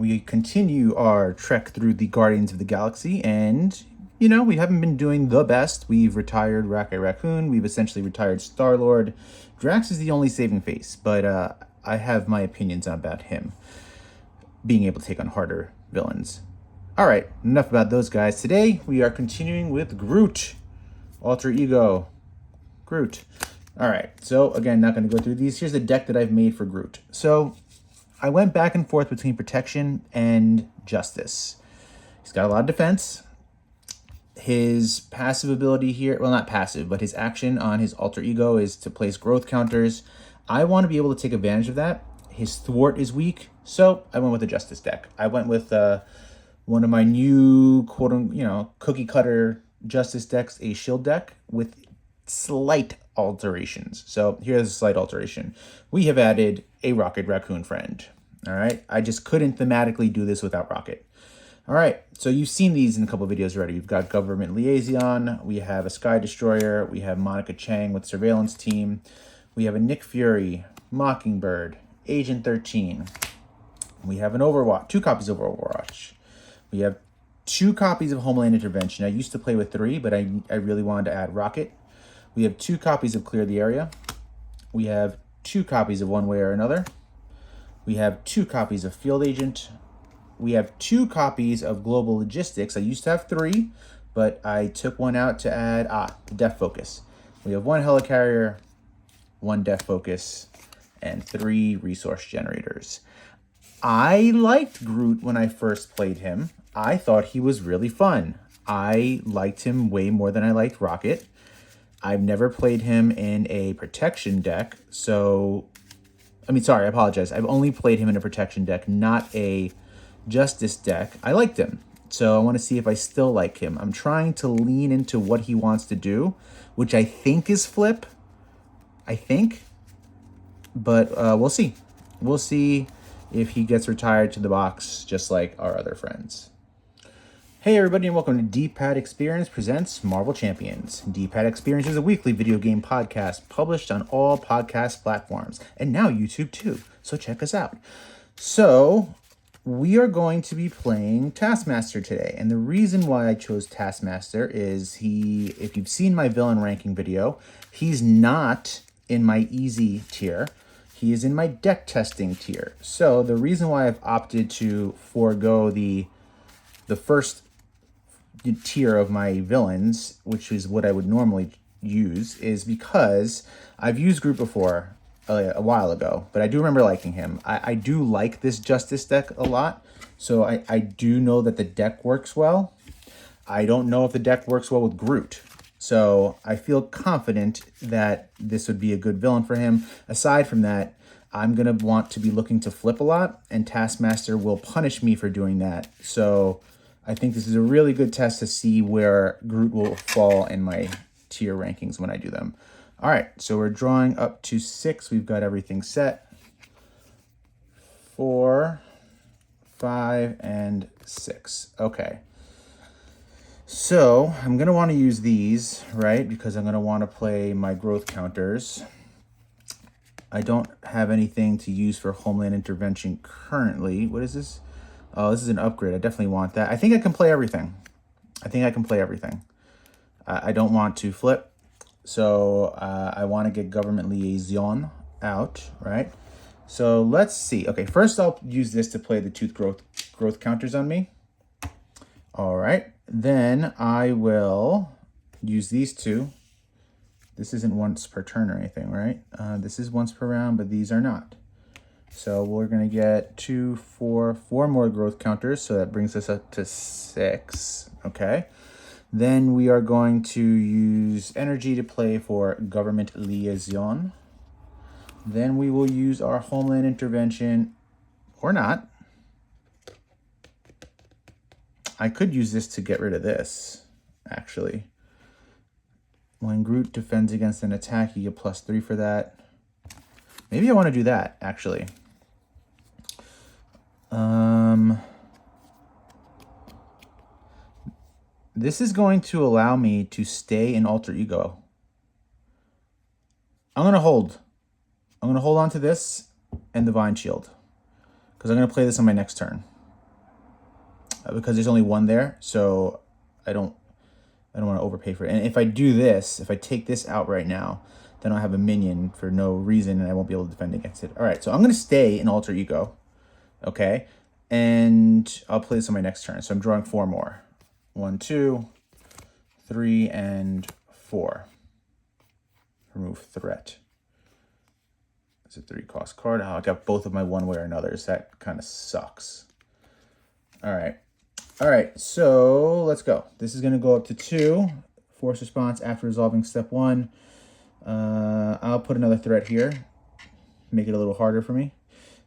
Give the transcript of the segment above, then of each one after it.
we continue our trek through the Guardians of the Galaxy, and, you know, we haven't been doing the best. We've retired Rocket Raccoon, we've essentially retired Star-Lord. Drax is the only saving face, but I have my opinions about him being able to take on harder villains. All right, enough about those guys. Today, we are continuing with Groot. Alter Ego. Groot. All right, so again, not going to go through these. Here's the deck that I've made for Groot. So I went back and forth between Protection and Justice. He's got a lot of defense. His passive ability here, well, not passive, but his action on his Alter Ego is to place growth counters. I want to be able to take advantage of that. His thwart is weak, so I went with the Justice deck. I went with one of my new, cookie cutter Justice decks, a shield deck with slight alterations. So here's a slight alteration. We have added a Rocket Raccoon friend. All right, I just couldn't thematically do this without Rocket. All right, so you've seen these in a couple of videos already. We've got Government Liaison, we have a Sky Destroyer, we have Monica Chang with Surveillance Team, we have a Nick Fury, Mockingbird, Agent 13. We have an Overwatch, 2 copies of Overwatch. We have 2 copies of Homeland Intervention. I used to play with 3, but I really wanted to add Rocket. We have 2 copies of Clear the Area. We have 2 copies of One Way or Another. We have 2 copies of Field Agent. We have 2 copies of Global Logistics. I used to have 3, but I took one out to add Def Focus. We have 1 Helicarrier, 1 Def Focus, and 3 Resource Generators. I liked Groot when I first played him. I thought he was really fun. I liked him way more than I liked Rocket. I've never played him in a protection deck, I apologize. I've only played him in a protection deck, not a Justice deck. I liked him, so I want to see if I still like him. I'm trying to lean into what he wants to do, which I think is flip. But we'll see. We'll see if he gets retired to the box, just like our other friends. Hey everybody, and welcome to D-Pad Experience presents Marvel Champions. D-Pad Experience is a weekly video game podcast published on all podcast platforms, and now YouTube too, so check us out. So, we are going to be playing Taskmaster today, and the reason why I chose Taskmaster is if you've seen my villain ranking video, he's not in my easy tier. He is in my deck testing tier. So, the reason why I've opted to forego the first tier of my villains, which is what I would normally use, is because I've used Groot before a while ago, but I do remember liking him. I do like this Justice deck a lot, so I do know that the deck works well. I don't know if the deck works well with Groot, so I feel confident that this would be a good villain for him. Aside from that, I'm going to want to be looking to flip a lot, and Taskmaster will punish me for doing that. So I think this is a really good test to see where Groot will fall in my tier rankings when I do them. All right, so we're drawing up to 6. We've got everything set. 4, 5, and 6. Okay. So I'm going to want to use these, right? Because I'm going to want to play my growth counters. I don't have anything to use for Homeland Intervention currently. What is this? Oh, this is an upgrade. I definitely want that. I think I can play everything. I don't want to flip. So I want to get Government Liaison out, right? So let's see. Okay, first I'll use this to play the 2 growth counters on me. All right. Then I will use these 2. This isn't once per turn or anything, right? This is once per round, but these are not. So we're going to get 2, 4 more growth counters. So that brings us up to 6. Okay. Then we are going to use energy to play for Government Liaison. Then we will use our Homeland Intervention, or not. I could use this to get rid of this, actually. When Groot defends against an attack, you get +3 for that. Maybe I want to do that, actually. This is going to allow me to stay in Alter Ego. I'm going to hold. I'm going to hold on to this and Divine Shield, because I'm going to play this on my next turn. because there's only one there, so I don't want to overpay for it. And if I do this, if I take this out right now, then I'll have a minion for no reason, and I won't be able to defend against it. All right, so I'm going to stay in Alter Ego, okay? And I'll play this on my next turn. So I'm drawing 4 more. 1, 2, 3, and 4. Remove threat. It's a 3-cost card. Oh, I got both of my one way or another's. That kind of sucks. All right. All right, so let's go. This is going to go up to 2. Force response after resolving step 1. I'll put another threat here. Make it a little harder for me.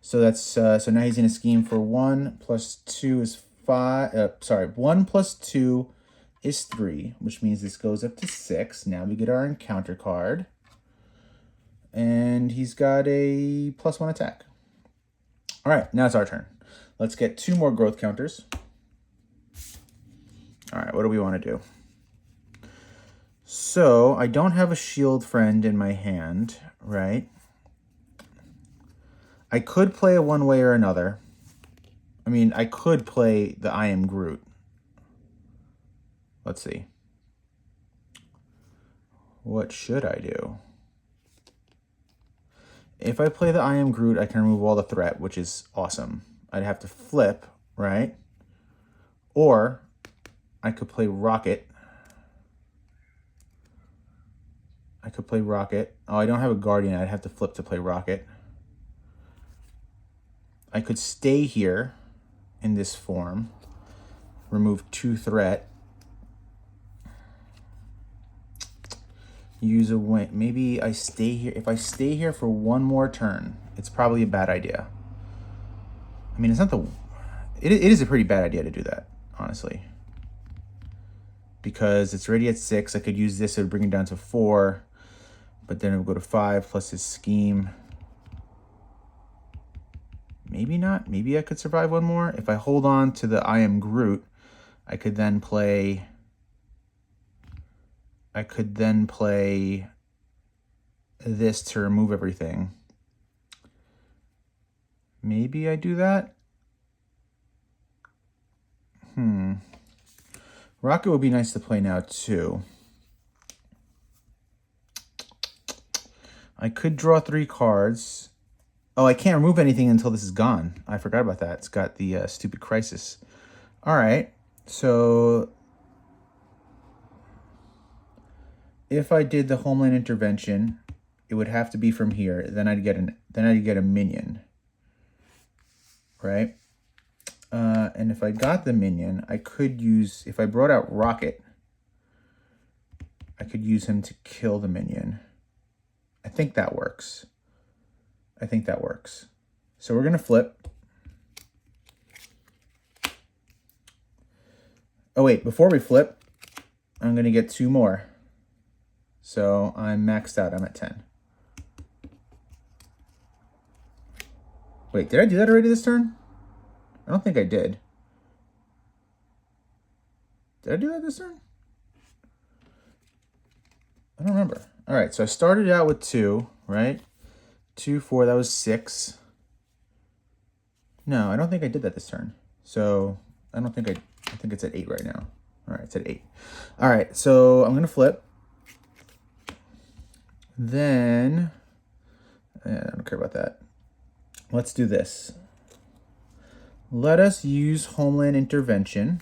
So that's so now he's in a scheme for 1 plus 2 is 5. 1 plus 2 is 3, which means this goes up to 6. Now we get our encounter card. And he's got a +1 attack. All right, now it's our turn. Let's get 2 more growth counters. All right, what do we want to do? So I don't have a shield friend in my hand, right? I could play a one way or another. I mean, I could play the I am Groot. Let's see. What should I do? If I play the I am Groot, I can remove all the threat, which is awesome. I'd have to flip, right? Or I could play Rocket. I could play Rocket. Oh, I don't have a Guardian. I'd have to flip to play Rocket. I could stay here in this form. Remove 2 threat. Use a win. Maybe I stay here. If I stay here for 1 more turn, it's probably a bad idea. I mean, it's not the... It is a pretty bad idea to do that, honestly. Because it's already at 6. I could use this. It would bring it down to 4. But then it would go to 5 plus his scheme. Maybe not. Maybe I could survive 1 more. If I hold on to the I am Groot, I could then play... this to remove everything. Maybe I do that? Rocket would be nice to play now, too. I could draw 3 cards. Oh, I can't remove anything until this is gone. I forgot about that. It's got the stupid crisis. All right. So if I did the Homeland Intervention, it would have to be from here. Then I'd get a minion, right? And if I got the minion, I could use, if I brought out Rocket, I could use him to kill the minion. I think that works. So we're gonna flip. Oh wait, before we flip, I'm gonna get 2 more. So I'm maxed out, I'm at 10. Wait, did I do that already this turn? I don't think I did. Did I do that this turn? I don't remember. All right, so I started out with 2, right? 2, 4, that was 6. No, I don't think I did that this turn. So I think it's at 8 right now. All right, it's at 8. All right, so I'm gonna flip. Then, I don't care about that. Let's do this. Let us use Homeland Intervention.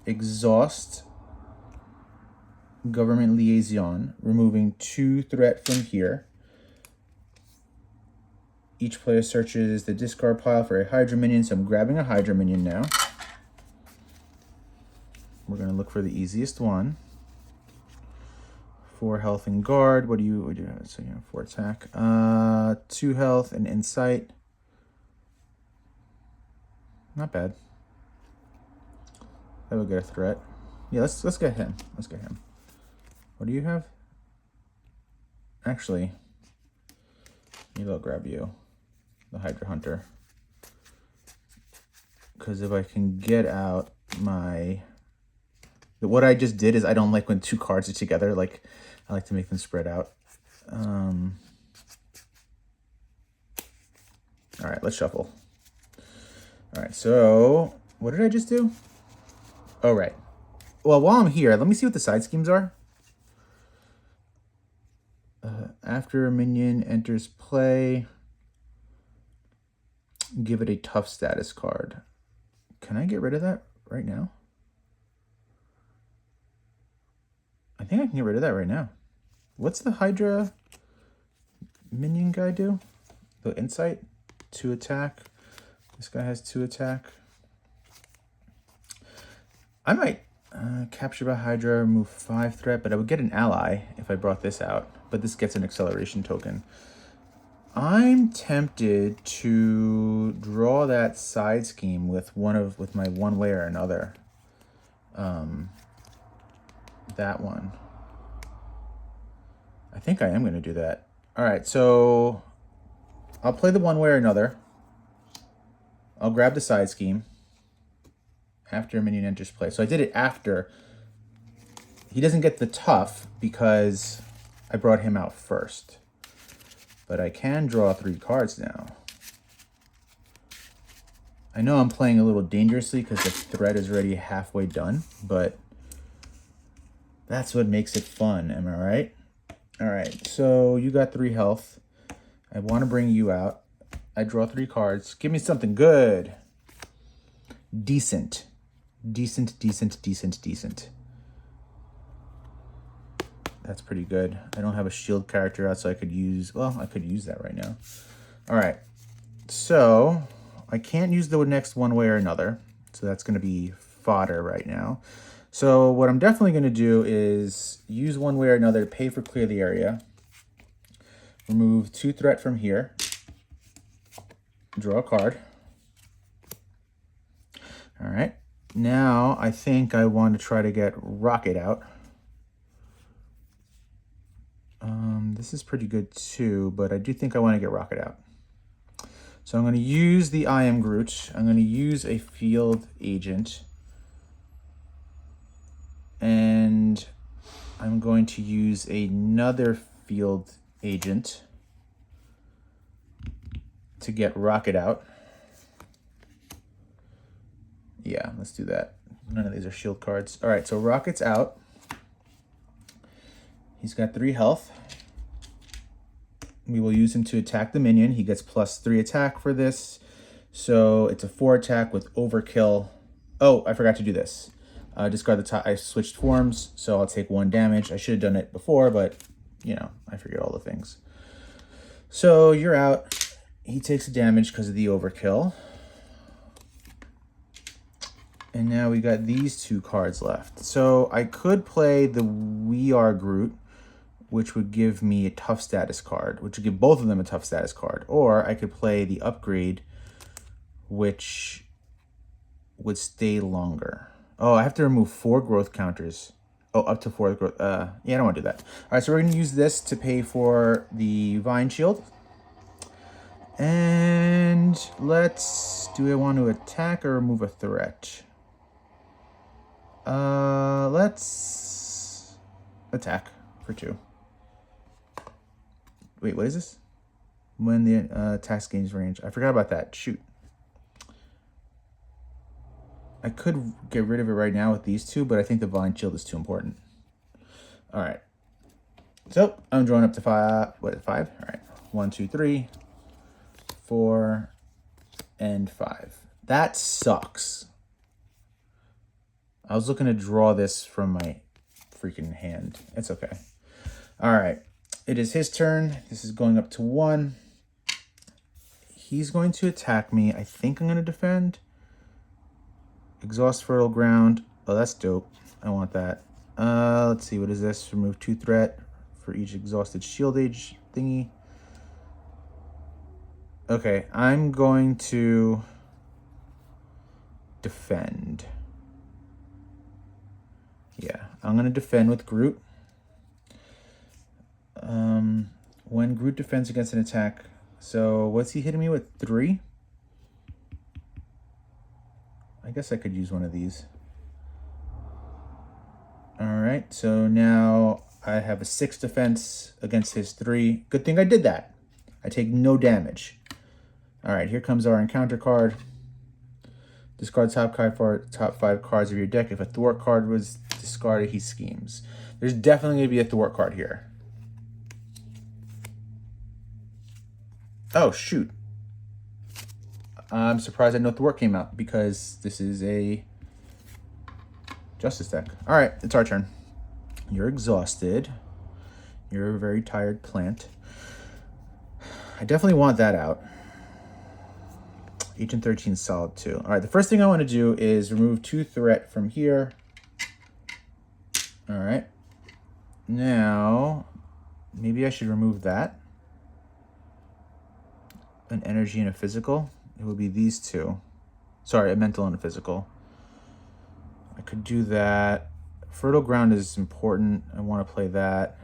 Exhaust Government Liaison, removing 2 threat from here. Each player searches the discard pile for a Hydra minion, so I'm grabbing a Hydra minion now. We're going to look for the easiest one. 4 health and guard. What do you have? So, 4 attack. 2 health and insight. Not bad. That would get a threat. Yeah, let's get him. Let's get him. What do you have? Actually, maybe I'll grab you, the Hydra Hunter. Because if I can get out my... What I just did is I don't like when 2 cards are together. Like, I like to make them spread out. All right, let's shuffle. All right, so what did I just do? Oh, right. Well, while I'm here, let me see what the side schemes are. After a minion enters play, give it a tough status card. Can I get rid of that right now? I think I can get rid of that right now. What's the Hydra minion guy do? The insight, 2 attack. This guy has 2 attack. I might capture by Hydra, remove 5 threat, but I would get an ally if I brought this out. But this gets an acceleration token. I'm tempted to draw that side scheme with my one way or another. That one. I think I am going to do that. All right, so I'll play the one way or another. I'll grab the side scheme after a minion enters play. So I did it after. He doesn't get the tough because I brought him out first. But I can draw 3 cards now. I know I'm playing a little dangerously because the thread is already halfway done, but that's what makes it fun, am I right? All right, so you got 3 health. I want to bring you out. I draw 3 cards. Give me something good. Decent. Decent, decent, decent, decent. That's pretty good. I don't have a shield character out, so I could use... Well, I could use that right now. All right. So, I can't use the next one way or another. So that's going to be fodder right now. So what I'm definitely going to do is use one way or another to pay for clear the area. Remove 2 threat from here. Draw a card. All right. Now I think I want to try to get Rocket out. This is pretty good too, but I do think I want to get Rocket out. So I'm going to use the I Am Groot. I'm going to use a field agent. And I'm going to use another field agent to get Rocket out. Yeah, let's do that. None of these are shield cards. All right, so Rocket's out. He's got 3 health. We will use him to attack the minion. He gets +3 attack for this. So it's a 4 attack with overkill. Oh, I forgot to do this. Discard the top. I switched forms, so I'll take 1 damage. I should have done it before, but, you know, I forget all the things. So you're out. He takes a damage because of the overkill. And now we got these 2 cards left. So I could play the We Are Groot, which would give me a tough status card, which would give both of them a tough status card. Or I could play the Upgrade, which would stay longer. Oh, I have to remove 4 growth counters. Oh, up to 4 growth. Yeah, I don't want to do that. All right, so we're going to use this to pay for the Vine Shield. And do I want to attack or remove a threat? Let's attack for 2. Wait, what is this? When the attack gains range. I forgot about that. Shoot. I could get rid of it right now with these 2, but I think the Vine Shield is too important. All right. So I'm drawing up to 5. What, 5? All right. 1, 2, 3, 4, and 5. That sucks. I was looking to draw this from my freaking hand. It's okay. All right. It is his turn. This is going up to 1. He's going to attack me. I think I'm going to defend. Exhaust fertile ground. Oh, that's dope. I want that. Let's see. What is this? Remove 2 threat for each exhausted shield age thingy. Okay. I'm going to defend. Yeah. I'm going to defend with Groot. When Groot defends against an attack. So what's he hitting me with? 3? I guess I could use one of these. All right, so now I have a 6 defense against his 3. Good thing I did that. I take no damage. All right, here comes our encounter card. Discard top 5 cards of your deck. If a thwart card was discarded, he schemes. There's definitely going to be a thwart card here. Oh, shoot. I'm surprised that no thwart came out because this is a Justice deck. All right, it's our turn. You're exhausted. You're a very tired plant. I definitely want that out. Agent 13 is solid too. All right, the first thing I want to do is remove 2 threat from here. All right. Now, maybe I should remove that. An energy and a physical. It would be these 2. Sorry, a mental and a physical. I could do that. Fertile Ground is important. I want to play that.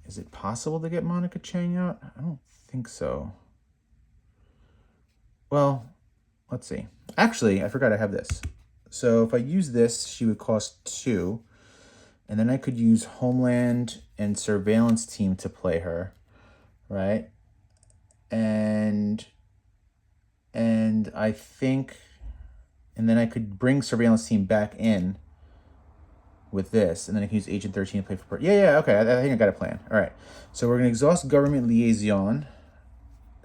Is it possible to get Monica Chang out? I don't think so. Well, let's see. Actually, I forgot I have this. So if I use this, she would cost 2. And then I could use Homeland and Surveillance Team to play her, right? And I think, and then I could bring Surveillance Team back in with this, and then I can use Agent 13 to play for... Yeah, okay, I think I got a plan. All right, so we're going to exhaust Government Liaison,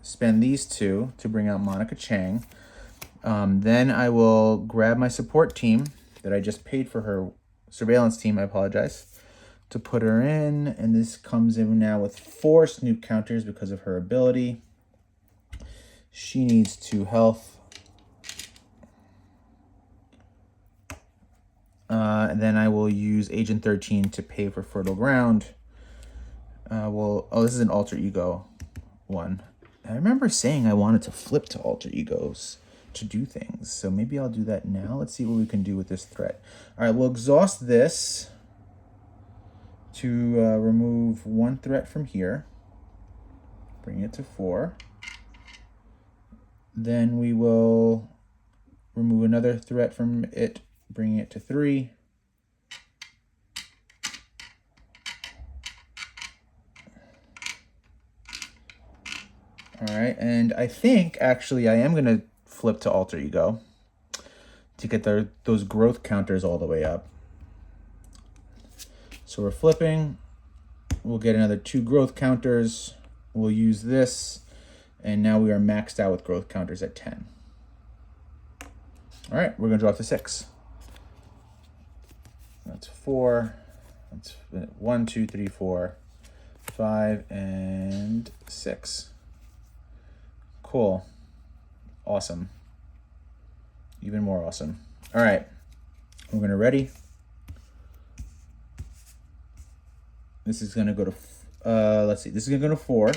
spend these 2 to bring out Monica Chang. Then I will grab my support team that I just paid for her, Surveillance Team, I apologize, to put her in, and this comes in now with 4 Snoop counters because of her ability. She needs 2 health. And then I will use Agent 13 to pay for Fertile Ground. Oh, this is an alter ego one. I remember saying I wanted to flip to alter egos to do things. So maybe I'll do that now. Let's see what we can do with this threat. All right, we'll exhaust this to remove 1 threat from here. Bring it to 4. Then we will remove another threat from it, bringing it to 3. All right, and I think actually I am going to flip to alter ego to get those growth counters all the way up. So we're flipping. We'll get another 2 growth counters. We'll use this, and now we are maxed out with growth counters at 10. All right, we're going to draw to 6. That's 4. That's 1, 2, 3, 4, 5, and 6. Cool. Awesome. Even more awesome. All right. We're going to ready. This is going to go to, let's see. This is going to go to 4.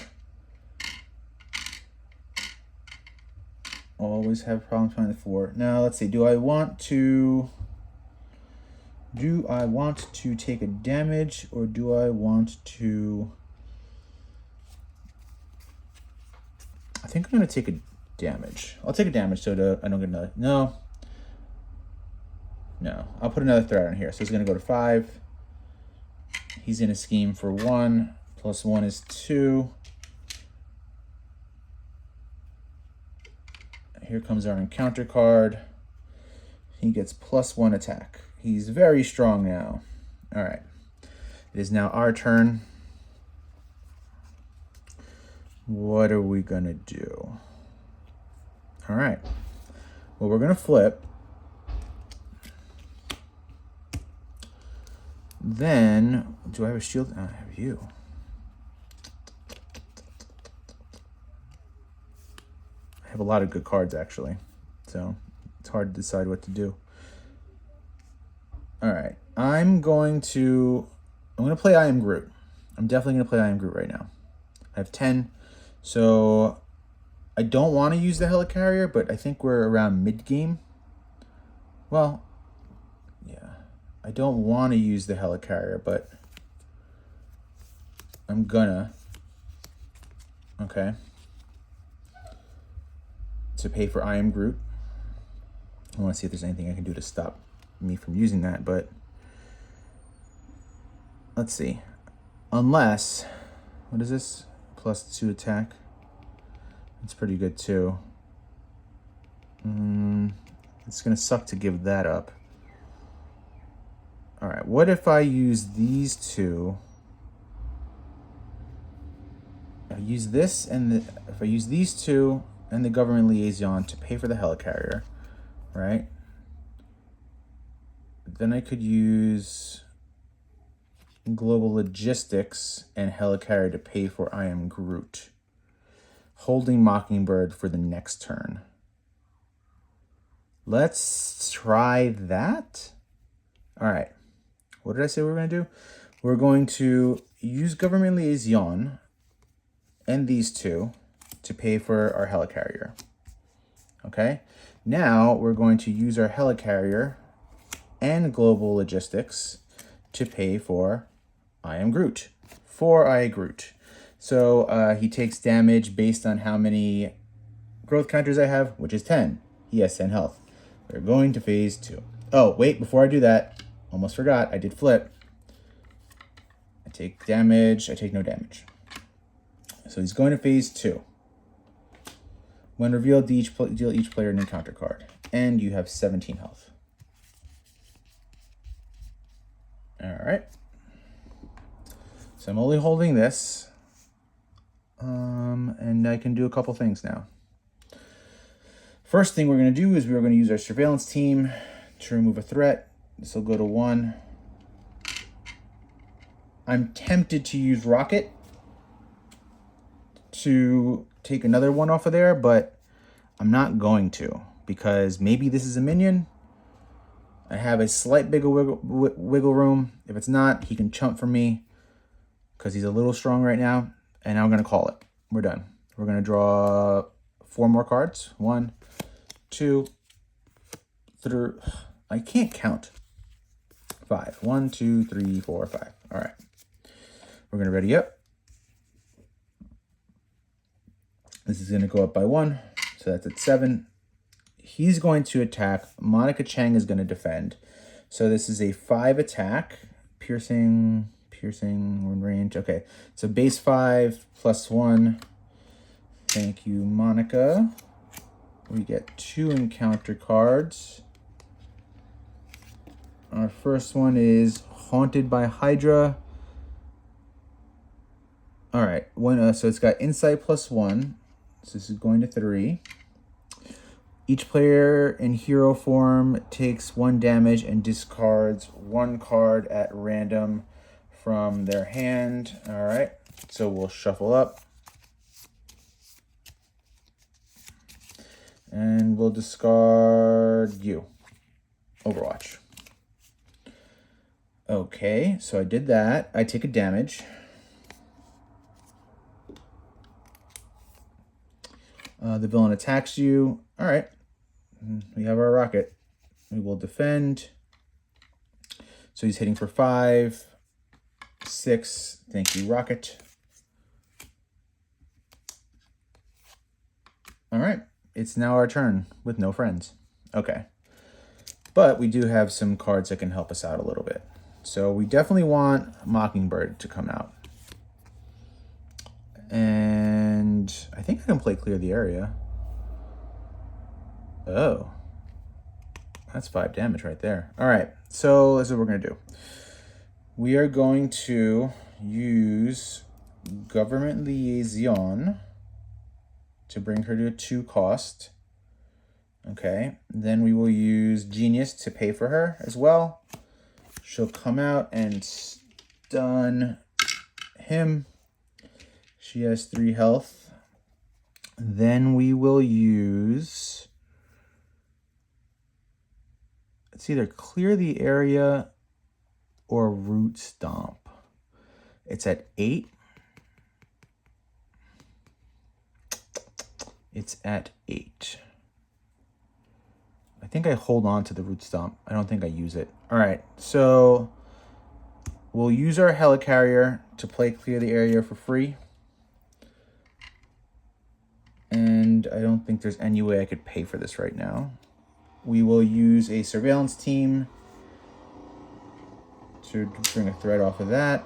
Always have problems finding the 4. Now, let's see. Do I want to take a damage, or do I want to... I think I'm going to take a damage. I'll take a damage so I don't get another... No. I'll put another threat on here. So it's going to go to 5. He's in a scheme for 1. Plus 1 is 2. Here comes our encounter card. He gets plus 1 attack. He's very strong now. All right. It is now our turn. What are we going to do? All right. Well, we're going to flip. Then, do I have a shield? I have you. I have a lot of good cards, actually. So, it's hard to decide what to do. All right. I'm going to play I Am Groot. I'm definitely going to play I Am Groot right now. I have 10. So, I don't want to use the helicarrier, but I think we're around mid-game. Well, yeah. I don't want to use the helicarrier, but I'm gonna. Okay. To pay for I Am Groot. I want to see if there's anything I can do to stop me from using that, but let's see. Unless, what is this? Plus 2 attack. That's pretty good too. It's going to suck to give that up. All right, what if I use these two? I use this if I use these two and the government liaison to pay for the helicarrier, right? Then I could use global logistics and helicarrier to pay for I am Groot, holding Mockingbird for the next turn. Let's try that. All right. What did I say we were going to do? We're going to use government liaison and these two to pay for our helicarrier. Okay. Now we're going to use our helicarrier and global logistics to pay for I am Groot. For I Groot. So he takes damage based on how many growth counters I have, which is 10. He has 10 health. We're going to phase 2. Oh, wait, before I do that, almost forgot, I did flip. I take damage, I take no damage. So he's going to phase 2. When revealed, deal each player an encounter card. And you have 17 health. Alright. So I'm only holding this. And I can do a couple things now. First thing we're going to do is we're going to use our surveillance team to remove a threat. This will go to 1. I'm tempted to use Rocket to take another one off of there, but I'm not going to because maybe this is a minion. I have a slight bigger wiggle room. If it's not, he can chump for me because he's a little strong right now. And I'm going to call it. We're done. We're going to draw 4 more cards. 1, 2, 3. I can't count. 5. 1, 2, 3, 4, 5. All right. We're going to ready up. This is going to go up by 1. So that's at 7. He's going to attack. Monica Chang is going to defend. So this is a 5 attack. Piercing range. Okay. So base 5 plus 1. Thank you, Monica. We get 2 encounter cards. Our first one is Haunted by Hydra. All right. So it's got Insight plus 1. So this is going to 3. Each player in hero form takes 1 damage and discards 1 card at random from their hand. All right. So we'll shuffle up. And we'll discard you. Overwatch. Okay, so I did that. I take a damage. The villain attacks you. All right. We have our rocket. We will defend. So he's hitting for 5, 6. Thank you, rocket. All right. It's now our turn with no friends. Okay. But we do have some cards that can help us out a little bit. So we definitely want Mockingbird to come out. And I think I can play Clear the Area. Oh. That's 5 damage right there. All right. So this is what we're going to do. We are going to use Government Liaison to bring her to a 2 cost. Okay. Then we will use Genius to pay for her as well. She'll come out and stun him. She has 3 health. Then we will use... It's either Clear the Area or Root Stomp. It's at 8. It's at 8. I think I hold on to the Root Stomp. I don't think I use it. All right, so we'll use our Helicarrier to play Clear the Area for free. And I don't think there's any way I could pay for this right now. We will use a Surveillance team to bring a threat off of that.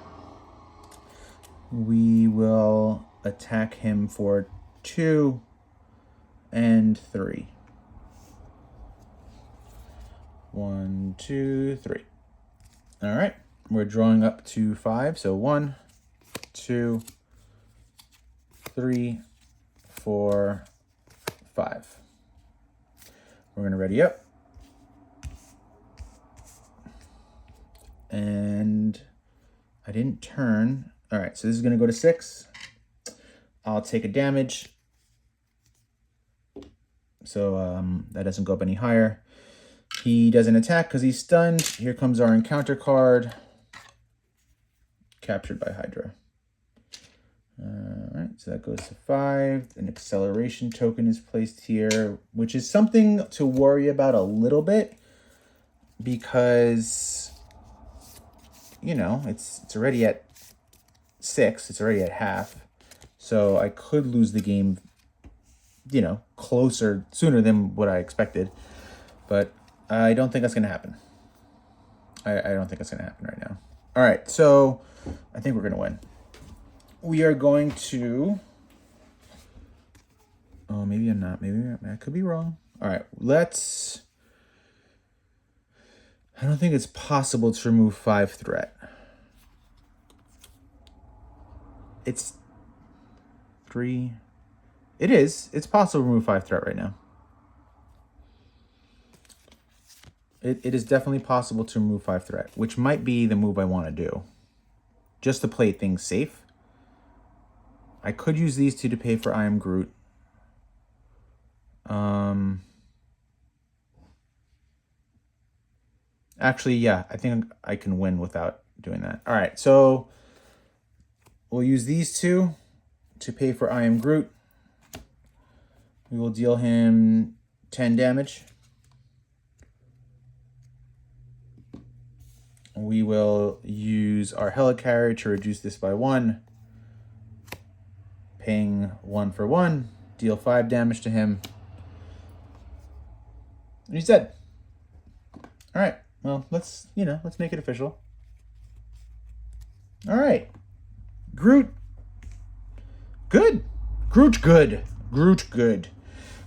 We will attack him for 2 and 3. 1, 2, 3. All right, we're drawing up to 5. So 1, 2, 3, 4, 5. We're gonna ready up. And I didn't turn. All right, so this is gonna go to 6. I'll take a damage. So that doesn't go up any higher. He doesn't attack because he's stunned. Here comes our encounter card. Captured by Hydra. All right, so that goes to 5. An acceleration token is placed here, which is something to worry about a little bit because, you know, it's already at 6. It's already at half. So I could lose the game, you know, sooner than what I expected. But I don't think that's going to happen. I don't think that's going to happen right now. All right, so I think we're going to win. We are going to... Oh, maybe I'm not. Maybe I could be wrong. All right, let's... I don't think it's possible to remove 5 threat. It's 3... It is. It's possible to remove 5 threat right now. It is definitely possible to remove 5 threat, which might be the move I want to do. Just to play things safe. I could use these two to pay for I Am Groot. Actually, yeah, I think I can win without doing that. All right, so we'll use these two to pay for I Am Groot. We will deal him 10 damage. We will use our helicarrier to reduce this by 1. Paying 1 for 1. Deal 5 damage to him. And he's dead. All right. Well, let's make it official. All right. Groot. Good. Groot good. Groot good.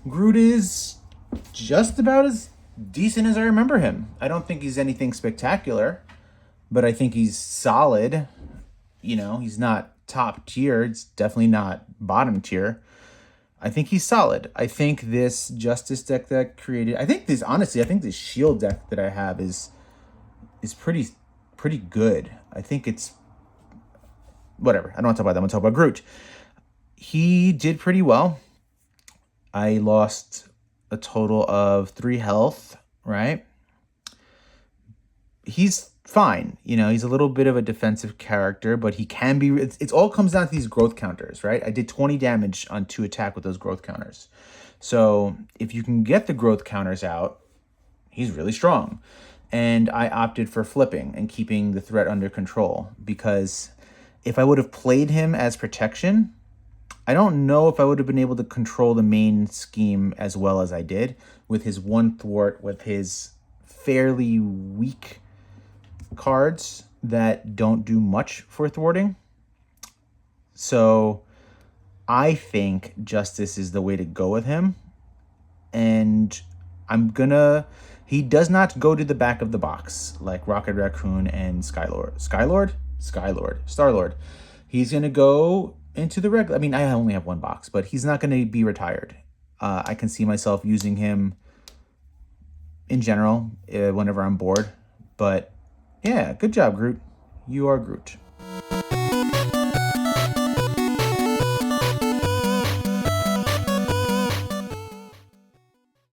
Groot is just about as decent as I remember him. I don't think he's anything spectacular, but I think he's solid. You know, he's not top tier. It's definitely not bottom tier. I think he's solid. I think this Justice deck that I created, I think this Shield deck that I have is pretty good. I think it's whatever. I don't want to talk about that. I'm going to talk about Groot. He did pretty well. I lost a total of 3 health, right? He's fine. You know, he's a little bit of a defensive character, but he can be... It all comes down to these growth counters, right? I did 20 damage on 2 attack with those growth counters. So if you can get the growth counters out, he's really strong. And I opted for flipping and keeping the threat under control, because if I would have played him as protection, I don't know if I would have been able to control the main scheme as well as I did with his 1 thwart, with his fairly weak cards that don't do much for thwarting. So I think Justice is the way to go with him. And he does not go to the back of the box like Rocket Raccoon and Star-Lord. He's going to go into the regular... I mean, I only have 1 box, but he's not going to be retired. I can see myself using him in general whenever I'm bored. But yeah, good job, Groot. You are Groot.